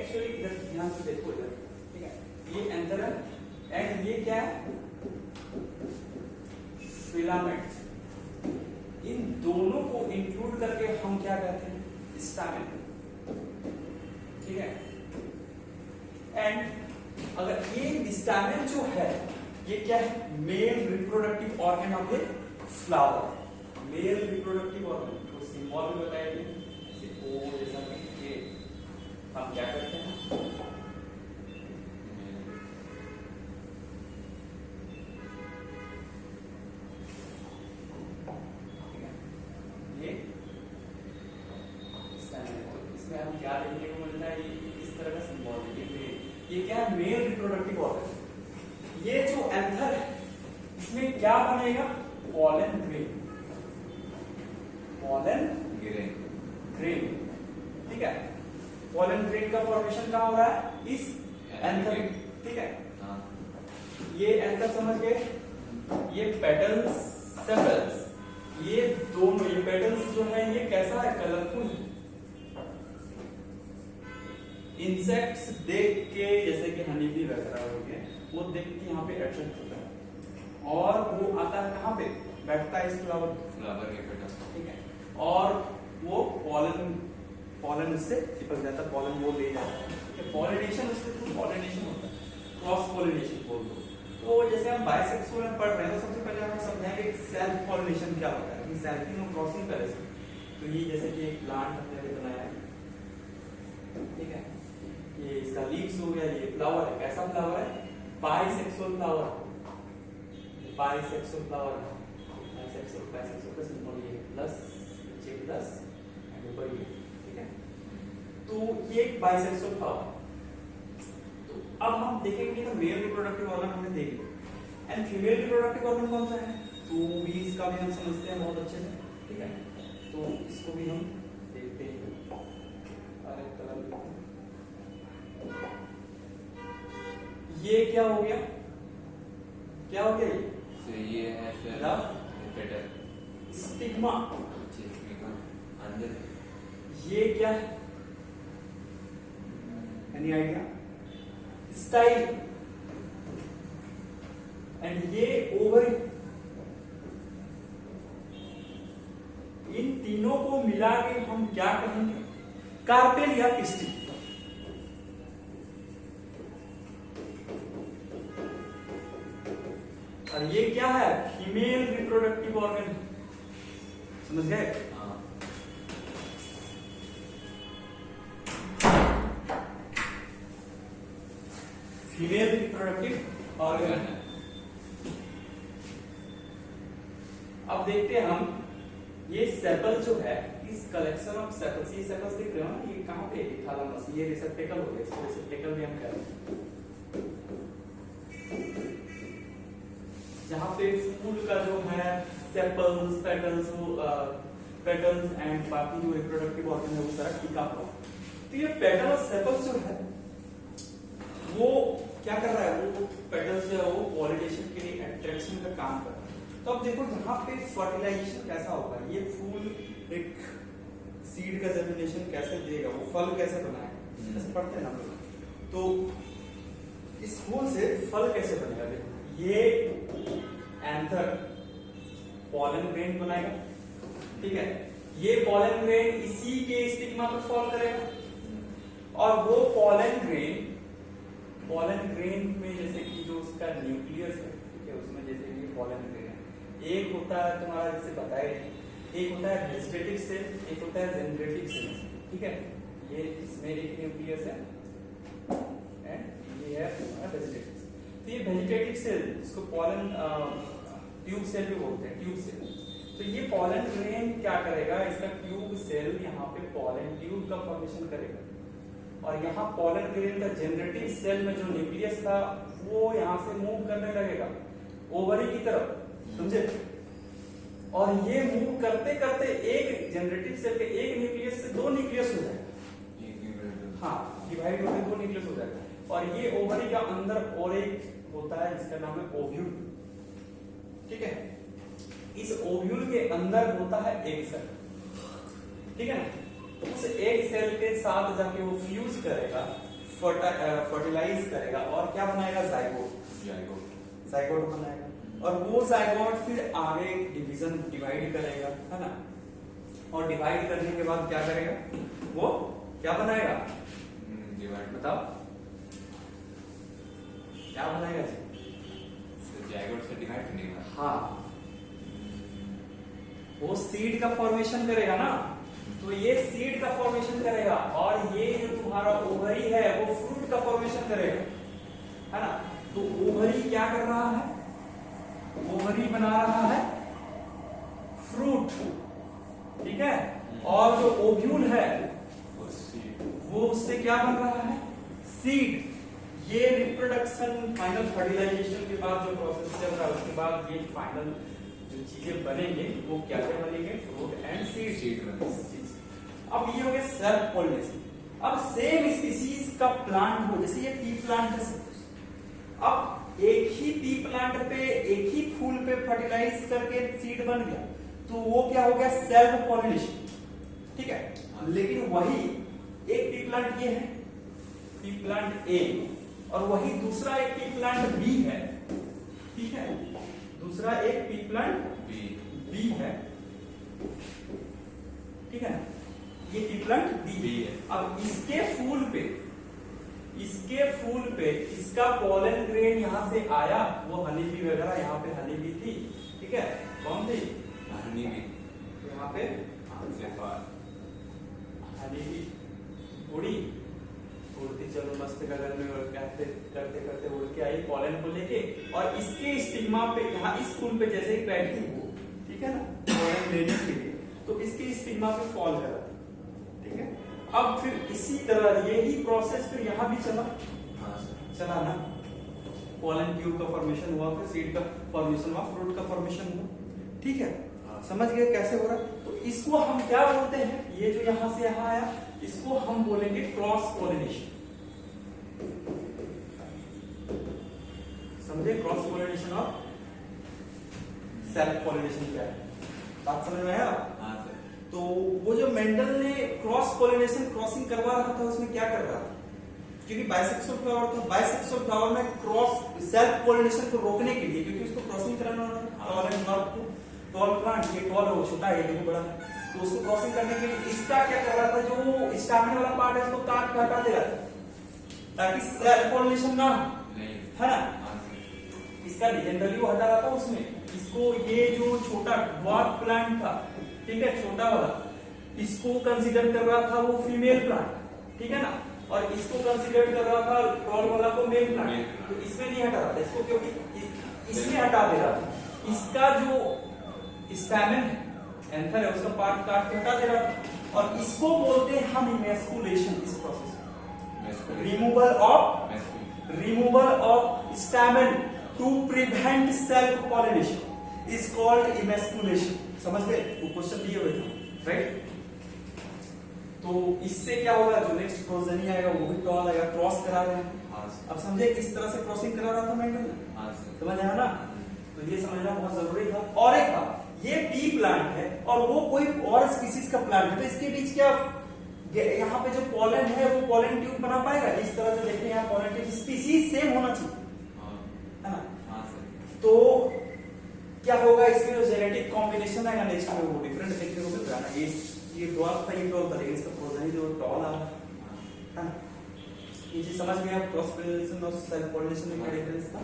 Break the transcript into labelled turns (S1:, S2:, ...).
S1: Actually इधर ध्यान से देखो इधर, ठीक है, ये एंथर है एंड ये क्या है, फिलामेंट। इन दोनों को इंक्लूड करके हम क्या कहते हैं, स्टामेन, ठीक है। एंड अगर ये स्टामेन जो है ये क्या है, male reproductive organ of a flower, male reproductive organ, तो सिंबल में बताया गया ओ जैसा कि ये हम क्या करते हैं, ये इसमें हम क्या देखने को मिलता है, ये इस तरह का सिंबल है, ये क्या है, मेल रिप्रोडक्टिव ऑर्गन। ये जो एंथर है इसमें क्या बनेगा, पॉलन ग्रेन, पॉलन ग्रेन, ठीक है। पॉलन ग्रेन का फॉर्मेशन कहाँ हो रहा है, इस एंथर, ठीक है। ये एंथर समझ गए, ये पेटल्स, सेपल्स, ये दोनों, ये पेटल्स जो है ये कैसा है, कलरफुल। इंसेक्ट्स देख के, जैसे कि हनी बी वगैरह हो गए, वो देख के यहाँ पे अट्रैक्ट होता है और वो आता है कहाँ पे, बैठता है इस फ्लावर के पेटल, ठीक है, और वो पॉलन उससे चिपक जाता है, पॉलन वो ले जाता है, पॉलिनेशन उसके थ्रू पॉलिनेशन होता है, क्रॉस पॉलिनेशन बोल दो। तो जैसे हम बाइसेक्सुअल में पढ़ रहे हैं तो सबसे पहले हम समझाएंगे सेल्फ पॉलिनेशन क्या होता है, कि सेल्फिंग और क्रॉसिंग तरह से। तो ये जैसे कि एक प्लांट हमने बनाया है, ठीक है, ये इसका लीव्स हो गया, ये फ्लावर है, कैसा फ्लावर है, bisexual flower, bisexual flower, bisexual का सिंबल ये प्लस, नीचे प्लस एंड ऊपर ये, ठीक है। तो ये एक बाइसेक्सुअल फ्लावर। तो अब हम देखेंगे तो मेल रिप्रोडक्टिव ऑर्गन हमने देख लिया, एंड फीमेल रिप्रोडक्टिव ऑर्गन कौन सा है, तो भी इसका भी हम समझते हैं बहुत अच्छे से, ठीक है। तो इसको भी हम देखते हैं, अलग कलर, ये क्या हो गया, क्या हो गया,
S2: ये है पेटल,
S1: स्टिग्मा,
S2: अंदर,
S1: ये क्या है, एनी आइडिया, स्टाइल, एंड ये ओवरी। इन तीनों को मिला के हम क्या कहेंगे, कार्पेल या पिस्टिल। और ये क्या है, फीमेल रिप्रोडक्टिव ऑर्गन, समझ गए। Female reproductive organ. अब देखते हैं हम, ये सेपल जो है, इस कलेक्शन ऑफ सेपल्स, ये सेपल्स देख रहे हो ना, ये कहाँ पे, थैलेमस, ये रिसेप्टेकल हो गया, इसको रिसेप्टेकल भी हम कह रहे हैं, जहाँ पे फूल का जो है सेपल्स, पेटल्स एंड बाकी जो रिप्रोडक्टिव ऑर्गन है वो सारा टिका हुआ। तो ये पेटल और सेपल्स जो है वो क्या कर रहा है, वो पेटल्स जो है वो पॉलिनेशन के लिए अट्रैक्शन का काम कर रहा है। तो अब देखो यहाँ पे फर्टिलाइजेशन कैसा होगा, ये फूल एक सीड का जर्मिनेशन कैसे देगा, वो फल कैसे बनाएगा, जैसे पढ़ते हैं ना हम लोग। तो इस फूल से फल कैसे बनेगा, देखो ये एंथर पॉलन ग्रेन बनाएगा, ठीक है, ये पॉलन ग्रेन इसी के स्टिग्मा पर फॉल करेगा, और वो पॉलन ग्रेन में जैसे कि जो उसका न्यूक्लियस है, ठीक है, उसमें जैसे कि पॉलन ग्रेन है, एक होता है तुम्हारा जैसे बताया, एक होता है वेजिटेटिव सेल, एक होता है जनरेटिव सेल, ठीक है। ये इसमें एक न्यूक्लियस है एंड ये है तुम्हारा वेजिटेटिव। तो ये वेजिटेटिव सेल, जिसको पॉलन ट्यूब सेल भी बोलते हैं, ट्यूब सेल। तो ये पॉलन ग्रेन क्या करेगा, इसका ट्यूब सेल यहाँ पे पॉलन ट्यूब का फॉर्मेशन करेगा, और यहाँ पॉलन ग्रेन का जनरेटिव सेल में जो न्यूक्लियस था वो यहाँ से मूव करने लगेगा ओवरी की तरफ, समझे। और ये मूव करते करते एक जनरेटिव सेल के एक न्यूक्लियस से दो न्यूक्लियस हो जाएगा, हाँ, डिवाइड होकर दो न्यूक्लियस हो जाएगा। और ये ओवरी का अंदर और एक होता है जिसका नाम है ओव्यूल, ठीक है। इस ओव्यूल के अंदर होता है एग सेल, ठीक है ना। उस एग सेल के साथ जाके वो फ्यूज करेगा, फर्टिलाइज करेगा और क्या बनाएगा, जाइगोट।
S2: जाइगोट।
S1: जाइगोट बनाएगा और वो जाइगोट फिर आगे डिवाइड करेगा, है ना, और डिवाइड करने के बाद क्या करेगा, वो क्या बनाएगा,
S2: डिवाइड
S1: बताओ क्या बनाएगा जी?
S2: जाइगोट से डिवाइड करने के बाद
S1: हाँ, वो सीड का फॉर्मेशन करेगा ना, तो ये सीड का फॉर्मेशन करेगा और ये जो तुम्हारा ओवरी है वो फ्रूट का फॉर्मेशन करेगा, है ना। तो ओवरी क्या कर रहा है, ओवरी बना रहा है फ्रूट, ठीक है, और जो ओव्यूल है वो उससे क्या बन रहा है, सीड। ये रिप्रोडक्शन फाइनल फर्टिलाइजेशन के बाद जो प्रोसेस चल रहा है उसके बाद ये फाइनल जो चीजें बनेंगे वो क्या क्या बनेंगे, फ्रूट एंड सीड बनेंगे। अब ये हो गया सेल्फ पॉलिनेशन। अब सेम स्पीसीज का प्लांट हो, जैसे ये पी प्लांट है, अब एक ही पी प्लांट पे एक ही फूल पे फर्टिलाइज करके सीड बन गया, तो वो क्या हो गया, सेल्फ पॉलिनेशन, ठीक है। लेकिन वही एक पी प्लांट ये है, पी प्लांट ए, और वही दूसरा एक पी प्लांट बी है, ठीक है, दूसरा एक पी प्लांट बी है, ठीक है, ये पी प्लांट बी है। अब इसके फूल पे इसका पॉलन ग्रेन यहां से आया, वो हनी बी वगैरह, यहाँ पे हनी बी थी, ठीक है, कौन थी,
S2: हनी बी,
S1: यहाँ पे हनी बी उड़ी, उड़ती चलो मस्त गगन में और करते करते उड़ के आई पॉलन को लेके, और इसके स्टिग्मा पे यहाँ इस फूल पे जैसे ही बैठी वो, ठीक है ना, पॉलन लेने के लिए, तो इसके स्टिग्मा पे फॉल करा, ठीक है। अब फिर इसी तरह यही प्रोसेस फिर यहाँ भी चला ना, पॉलन ट्यूब का फॉर्मेशन हुआ, फिर सीड का फॉर्मेशन हुआ, फ्रूट का फॉर्मेशन हुआ, ठीक है, समझ गए कैसे हो रहा है। तो इसको हम क्या बोलते हैं, ये जो यहां से यहां आया इसको हम बोलेंगे क्रॉस पॉलिनेशन, समझे, क्रॉस पॉलिनेशन और सेल्फ पॉलिनेशन क्या है, बात समझ में आया।
S2: हाँ सर।
S1: तो वो जो मेंडल ने क्रॉस पॉलिनेशन क्रॉसिंग करवा रहा था उसमें क्या कर रहा था, क्योंकि बाइसेक्सुअल फ्लावर था, बाइसेक्सुअल फ्लावर में क्रॉस सेल्फ पॉलिनेशन को रोकने के लिए, क्योंकि उसको क्रॉसिंग कराना होता है, tall and not too tall plant, ये टॉल है वो छोटा है ये बड़ा, तो उसको क्रॉसिंग करने के लिए इसका क्या कर रहा था, जो स्टामिना वाला पार्ट है उसको काट के हटा दे रहा था ताकि सेल्फ पॉलिनेशन ना हो, है ना। इसका लीजेंडरी वो हटा रहा था उसमें, इसको ये जो छोटा ड्वार्फ प्लांट था, ठीक है, छोटा वाला, इसको कंसीडर कर रहा था वो फीमेल प्लांट, ठीक है ना, और इसको कंसीडर कर रहा था टॉल वाला को मेल प्लांट, तो इसमें नहीं हटा रहा था इसको, क्योंकि इसमें हटा दे रहा था, इसका जो स्टैमेन एंथर है उसका पार्ट काट के हटा दे रहा था, और इसको बोलते हैं हम इमेस्कुलेशन, इस process removal of stamen to prevent self pollination is called emasculation, समझ गए, वो क्वेश्चन दिए हुए थे, राइट। तो इससे क्या होगा, जो नेक्स्ट प्रोजेनी आएगा वो भी टॉल आएगा, क्रॉस करा रहे हैं। अब समझे किस तरह से क्रॉसिंग करा रहा था मेंडल ने, समझ आया ना, तो ये समझना बहुत जरूरी था। और एक बात, ये पी प्लांट है और वो कोई और स्पीसीज का प्लांट है, तो इसके बीच क्या यहाँ पे जो पॉलन है वो पॉलन ट्यूब बना पाएगा, इस तरह से देखते हैं यहाँ पॉलन ट्यूब स्पीसीज सेम होना चाहिए, है ना। तो क्या होगा, इसमें जो जेनेटिक कॉम्बिनेशन आएगा नेक्स्ट में वो डिफरेंट देखने को मिल रहा है, ये ड्वार्फ था, ये टॉल था, लेकिन इसका प्रोजेनी जो टॉल आ रहा है ना, ये चीज समझ गए आप, क्रॉस पॉलिनेशन और सेल्फ पॉलिनेशन में क्या डिफरेंस था।